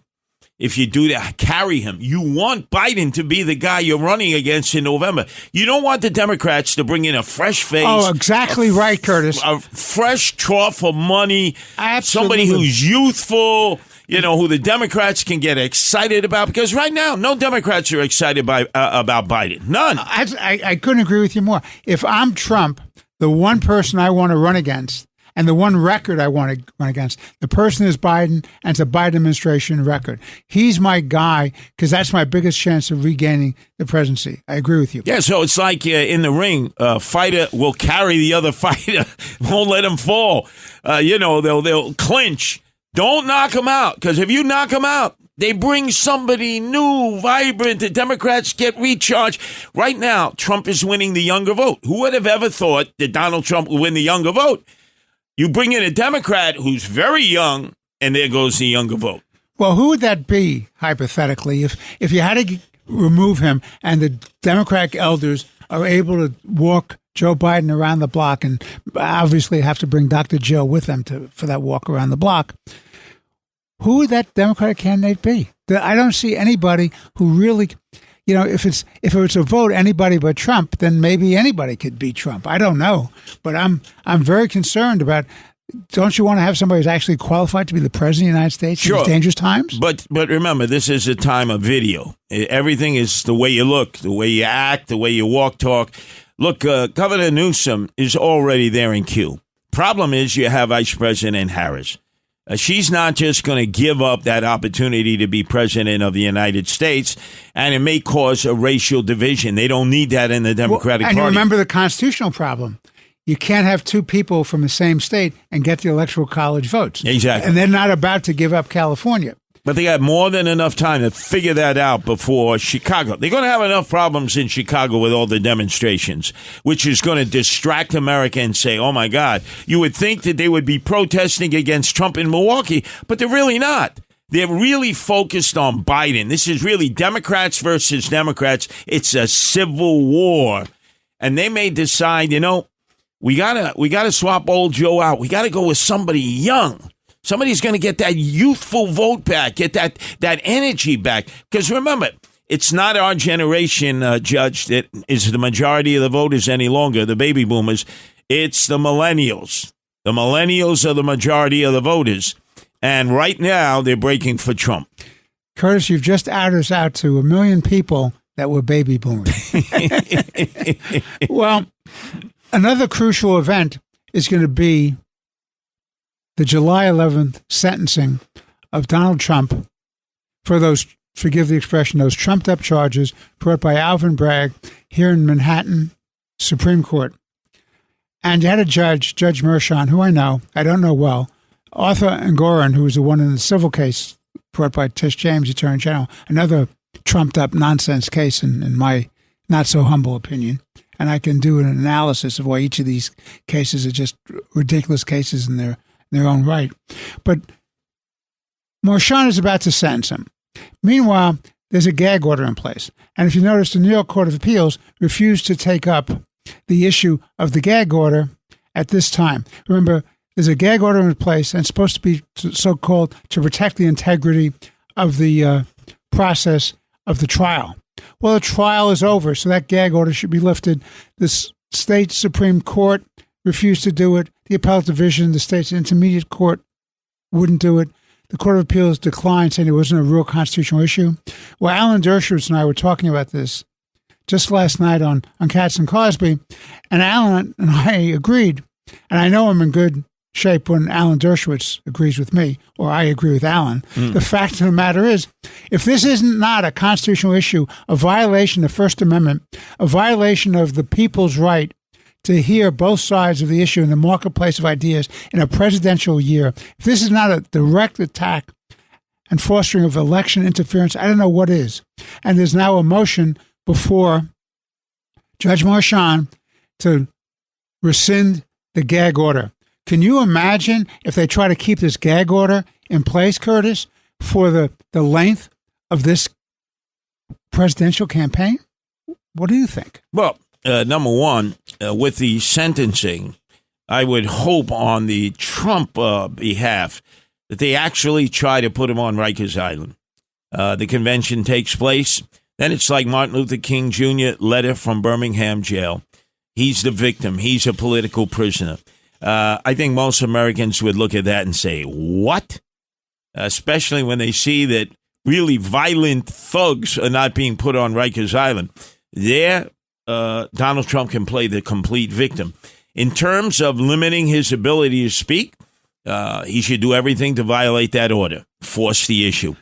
If you do that, carry him. You want Biden to be the guy you're running against in November. You don't want the Democrats to bring in a fresh face. Oh, exactly right, Curtis. A fresh trough of money. Absolutely. Somebody who's youthful, who the Democrats can get excited about. Because right now, no Democrats are excited about Biden. None. I couldn't agree with you more. If I'm Trump, the one person I want to run against and the one record I want to run against, the person is Biden, and it's a Biden administration record. He's my guy because that's my biggest chance of regaining the presidency. I agree with you. Yeah, so it's like in the ring, a fighter will carry the other fighter, won't let him fall. They'll clinch. Don't knock him out, because if you knock him out, they bring somebody new, vibrant. The Democrats get recharged. Right now, Trump is winning the younger vote. Who would have ever thought that Donald Trump would win the younger vote? You bring in a Democrat who's very young, and there goes the younger vote. Well, who would that be, hypothetically, if you had to remove him and the Democratic elders are able to walk Joe Biden around the block and obviously have to bring Dr. Jill with them for that walk around the block? Who would that Democratic candidate be? I don't see anybody who really, if it was a vote anybody but Trump, then maybe anybody could beat Trump. I don't know, but I'm very concerned about. Don't you want to have somebody who's actually qualified to be the president of the United States in these dangerous times? But remember, this is a time of video. Everything is the way you look, the way you act, the way you walk, talk. Look, Governor Newsom is already there in queue. Problem is you have Vice President Harris. She's not just going to give up that opportunity to be president of the United States, and it may cause a racial division. They don't need that in the Democratic Party. And you remember the constitutional problem. You can't have two people from the same state and get the Electoral College votes. Exactly. And they're not about to give up California. But they got more than enough time to figure that out before Chicago. They're going to have enough problems in Chicago with all the demonstrations, which is going to distract America and say, oh, my God, you would think that they would be protesting against Trump in Milwaukee, but they're really not. They're really focused on Biden. This is really Democrats versus Democrats. It's a civil war. And they may decide, we gotta swap old Joe out. We got to go with somebody young. Somebody's going to get that youthful vote back, get that energy back. Because remember, it's not our generation, Judge, that is the majority of the voters any longer, the baby boomers. It's the millennials. The millennials are the majority of the voters. And right now, they're breaking for Trump. Curtis, you've just outed us out to 1 million people that were baby boomers. Well, another crucial event is going to be the July 11th sentencing of Donald Trump for those, forgive the expression, those trumped-up charges brought by Alvin Bragg here in Manhattan Supreme Court. And you had a judge, Judge Mershon, who I don't know well, Arthur Engoron, who was the one in the civil case brought by Tish James, Attorney General, another trumped-up nonsense case in my not-so-humble opinion. And I can do an analysis of why each of these cases are just ridiculous cases in their own right. But Mershon is about to sentence him. Meanwhile, there's a gag order in place. And if you notice, the New York Court of Appeals refused to take up the issue of the gag order at this time. Remember, there's a gag order in place, and it's supposed to be so-called to protect the integrity of the process of the trial. Well, the trial is over, so that gag order should be lifted. The state Supreme Court refused to do it. The appellate division, the state's intermediate court, wouldn't do it. The Court of Appeals declined, saying it wasn't a real constitutional issue. Well, Alan Dershowitz and I were talking about this just last night on Katz and Cosby, and Alan and I agreed, and I know I'm in good shape when Alan Dershowitz agrees with me, or I agree with Alan. The fact of the matter is, if this isn't not a constitutional issue, a violation of the First Amendment, a violation of the people's right to hear both sides of the issue in the marketplace of ideas in a presidential year. If this is not a direct attack and fostering of election interference, I don't know what is. And there's now a motion before Judge Marchand to rescind the gag order. Can you imagine if they try to keep this gag order in place, Curtis, for the length of this presidential campaign? What do you think? Well, number one, with the sentencing, I would hope on the Trump behalf that they actually try to put him on Rikers Island. The convention takes place. Then it's like Martin Luther King Jr. letter from Birmingham jail. He's the victim. He's a political prisoner. I think most Americans would look at that and say, what? Especially when they see that really violent thugs are not being put on Rikers Island. There, Donald Trump can play the complete victim. In terms of limiting his ability to speak, he should do everything to violate that order, force the issue.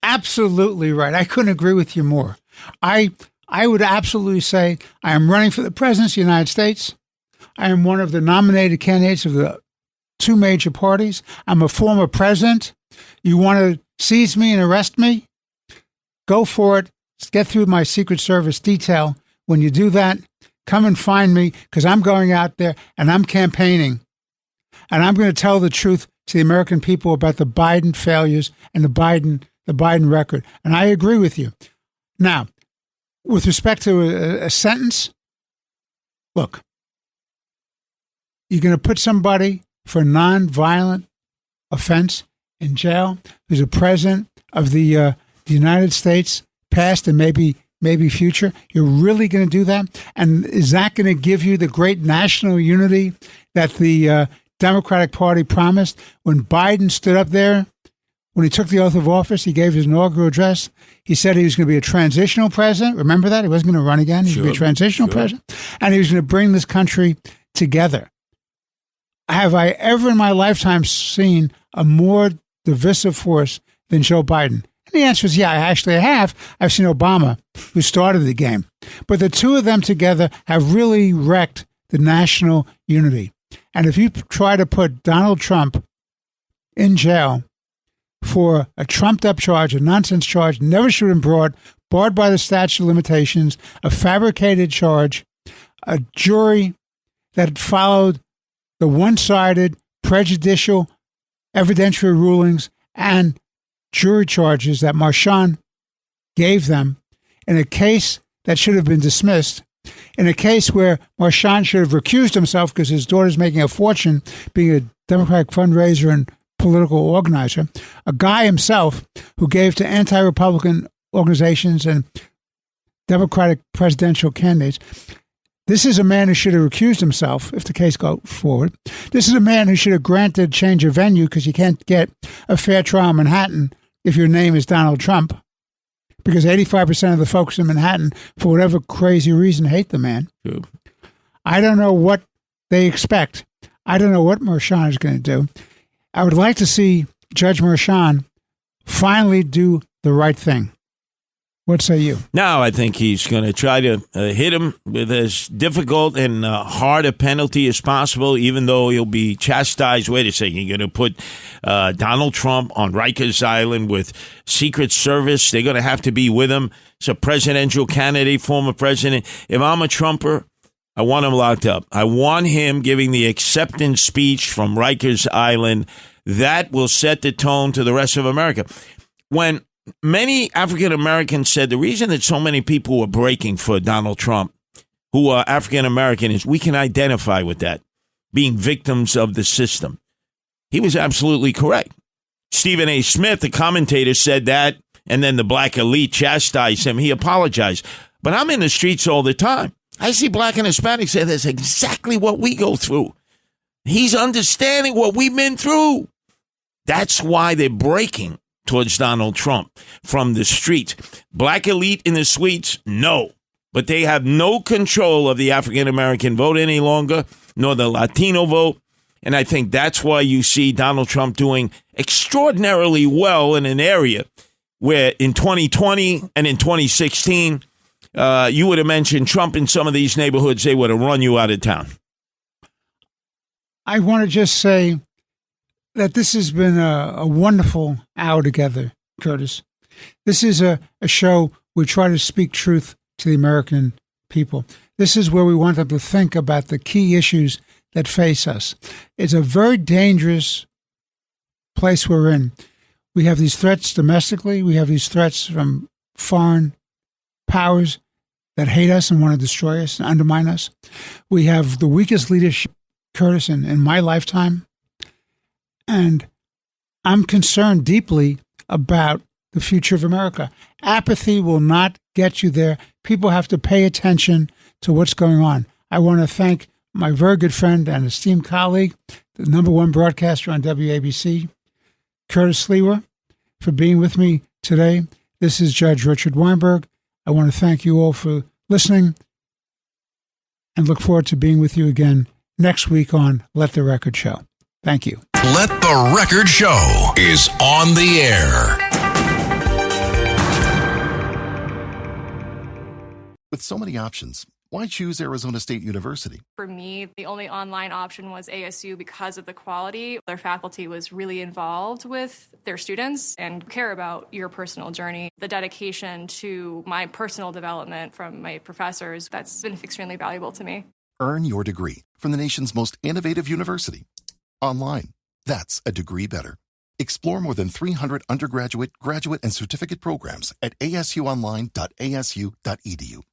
Absolutely right. I couldn't agree with you more. I would absolutely say I am running for the presidency of the United States. I am one of the nominated candidates of the two major parties. I'm a former president. You want to seize me and arrest me? Go for it. Get through my Secret Service detail. When you do that, come and find me, because I'm going out there and I'm campaigning. And I'm going to tell the truth to the American people about the Biden failures and the Biden record. And I agree with you. Now, with respect to a sentence, look, you're going to put somebody for a nonviolent offense in jail who's a president of the United States, past and maybe future. You're really going to do that? And is that going to give you the great national unity that the Democratic Party promised? When Biden stood up there, when he took the oath of office, he gave his inaugural address. He said he was going to be a transitional president. Remember that? He wasn't going to run again. He was going to be a transitional president. And he was going to bring this country together. Have I ever in my lifetime seen a more divisive force than Joe Biden? And the answer is, yeah, I have. I've seen Obama, who started the game. But the two of them together have really wrecked the national unity. And if you try to put Donald Trump in jail for a trumped-up charge, a nonsense charge, never should have been brought, barred by the statute of limitations, a fabricated charge, a jury that followed the one-sided, prejudicial, evidentiary rulings and jury charges that Marchand gave them in a case that should have been dismissed, in a case where Marchand should have recused himself because his daughter's making a fortune being a Democratic fundraiser and political organizer, a guy himself who gave to anti-Republican organizations and Democratic presidential candidates. This is a man who should have recused himself if the case goes forward. This is a man who should have granted change of venue because you can't get a fair trial in Manhattan if your name is Donald Trump, because 85% of the folks in Manhattan, for whatever crazy reason, hate the man. True. I don't know what they expect. I don't know what Marchand is going to do. I would like to see Judge Marchand finally do the right thing. What say you? Now I think he's going to try to hit him with as difficult and hard a penalty as possible, even though he'll be chastised. Wait a second, you're going to put Donald Trump on Rikers Island with Secret Service. They're going to have to be with him. It's a presidential candidate, former president. If I'm a Trumper, I want him locked up. I want him giving the acceptance speech from Rikers Island. That will set the tone to the rest of America. When many African Americans said the reason that so many people were breaking for Donald Trump, who are African American, is we can identify with that, being victims of the system. He was absolutely correct. Stephen A. Smith, the commentator, said that, and then the black elite chastised him. He apologized. But I'm in the streets all the time. I see black and Hispanics say that's exactly what we go through. He's understanding what we've been through. That's why they're breaking towards Donald Trump from the streets. Black elite in the suites, no. But they have no control of the African-American vote any longer, nor the Latino vote. And I think that's why you see Donald Trump doing extraordinarily well in an area where in 2020 and in 2016, you would have mentioned Trump in some of these neighborhoods, they would have run you out of town. I want to just say that this has been a wonderful hour together, Curtis. This is a show we try to speak truth to the American people. This is where we want them to think about the key issues that face us. It's a very dangerous place we're in. We have these threats domestically. We have these threats from foreign powers that hate us and want to destroy us and undermine us. We have the weakest leadership, Curtis, in my lifetime. And I'm concerned deeply about the future of America. Apathy will not get you there. People have to pay attention to what's going on. I want to thank my very good friend and esteemed colleague, the #1 broadcaster on WABC, Curtis Sliwa, for being with me today. This is Judge Richard Weinberg. I want to thank you all for listening and look forward to being with you again next week on Let the Record Show. Thank you. Let the Record Show is on the air. With so many options, why choose Arizona State University? For me, the only online option was ASU because of the quality. Their faculty was really involved with their students and care about your personal journey. The dedication to my personal development from my professors, that's been extremely valuable to me. Earn your degree from the nation's most innovative university. Online. That's a degree better. Explore more than 300 undergraduate, graduate, and certificate programs at asuonline.asu.edu.